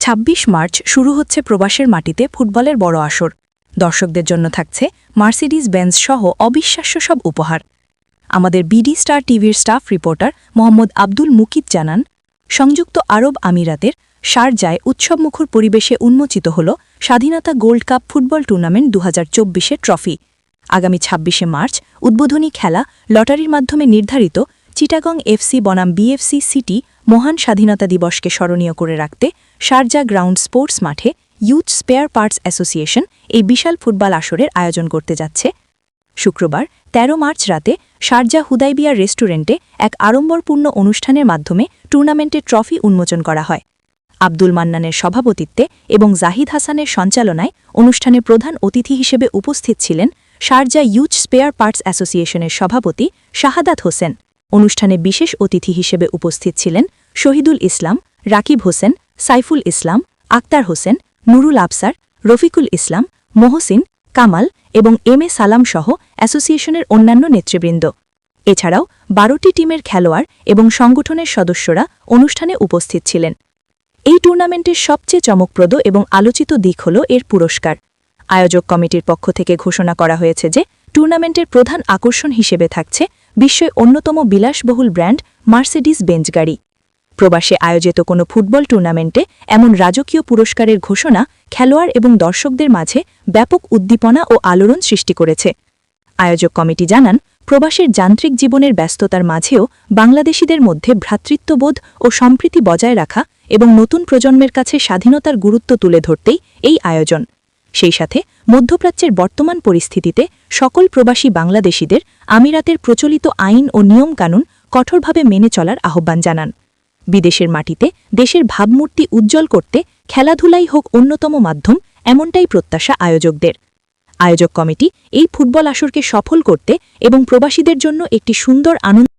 ২৬ March শুরু হচ্ছে প্রবাসের মাটিতে ফুটবলের বড় আসর। দর্শকদের জন্য থাকছে মার্সিডিজ বেঞ্জ সহ অবিশ্বাস্য সব উপহার। আমাদের বিডি স্টার টিভির স্টাফ রিপোর্টার মোহাম্মদ আব্দুল মুকিত জানান, সংযুক্ত আরব আমিরাতের শারজায় উৎসবমুখর পরিবেশে উন্মোচিত হল স্বাধীনতা গোল্ড কাপ ফুটবল টুর্নামেন্ট ২০২৪-এর ট্রফি। আগামী ২৬শে মার্চ উদ্বোধনী খেলা লটারির মাধ্যমে নির্ধারিত চিটাগং এফসি বনাম বিএফসি সিটি মহান স্বাধীনতা দিবসকে স্মরণীয় করে রাখতে শারজা গ্রাউন্ড স্পোর্টস মাঠে ইউথ স্পেয়ার পার্টস অ্যাসোসিয়েশন এই বিশাল ফুটবল আসরের আয়োজন করতে যাচ্ছে। শুক্রবার ১৩ মার্চ রাতে শারজা হুদাইবিয়া রেস্টুরেন্টে এক আড়ম্বরপূর্ণ অনুষ্ঠানের মাধ্যমে টুর্নামেন্টের ট্রফি উন্মোচন করা হয়। আব্দুল মান্নানের সভাপতিত্বে এবং জাহিদ হাসানের সঞ্চালনায় অনুষ্ঠানে প্রধান অতিথি হিসেবে উপস্থিত ছিলেন শারজা ইউথ স্পেয়ার পার্টস অ্যাসোসিয়েশনের সভাপতি শাহাদাত হোসেন। অনুষ্ঠানে বিশেষ অতিথি হিসেবে উপস্থিত ছিলেন শহীদুল ইসলাম, রাকিব হোসেন, সাইফুল ইসলাম, আক্তার হোসেন, নুরুল আফসার, রফিকুল ইসলাম, মহসিন, কামাল এবং এম এ সালাম সহ অ্যাসোসিয়েশনের অন্যান্য নেতৃবৃন্দ। এছাড়াও ১২টি টিমের খেলোয়াড় এবং সংগঠনের সদস্যরা অনুষ্ঠানে উপস্থিত ছিলেন। এই টুর্নামেন্টের সবচেয়ে চমকপ্রদ এবং আলোচিত দিক হল এর পুরস্কার। আয়োজক কমিটির পক্ষ থেকে ঘোষণা করা হয়েছে যে টুর্নামেন্টের প্রধান আকর্ষণ হিসেবে থাকছে বিশ্বের অন্যতম বিলাসবহুল ব্র্যান্ড মার্সিডিজ বেঞ্জ গাড়ি। প্রবাসে আয়োজিত কোনো ফুটবল টুর্নামেন্টে এমন রাজকীয় পুরস্কারের ঘোষণা খেলোয়াড় এবং দর্শকদের মাঝে ব্যাপক উদ্দীপনা ও আলোড়ন সৃষ্টি করেছে। আয়োজক কমিটি জানান, প্রবাসের যান্ত্রিক জীবনের ব্যস্ততার মাঝেও বাংলাদেশিদের মধ্যে ভ্রাতৃত্ববোধ ও সম্প্রীতি বজায় রাখা এবং নতুন প্রজন্মের কাছে স্বাধীনতার গুরুত্ব তুলে ধরতেই এই আয়োজন। সেই সাথে মধ্যপ্রাচ্যের বর্তমান পরিস্থিতিতে সকল প্রবাসী বাংলাদেশিদের আমিরাতের প্রচলিত আইন ও নিয়মকানুন কঠোরভাবে মেনে চলার আহ্বান জানান। বিদেশের মাটিতে দেশের ভাবমূর্তি উজ্জ্বল করতে খেলাধুলাই হোক অন্যতম মাধ্যম, এমনটাই প্রত্যাশা আয়োজকদের। আয়োজক কমিটি এই ফুটবল আসরকে সফল করতে এবং প্রবাসীদের জন্য একটি সুন্দর আনন্দ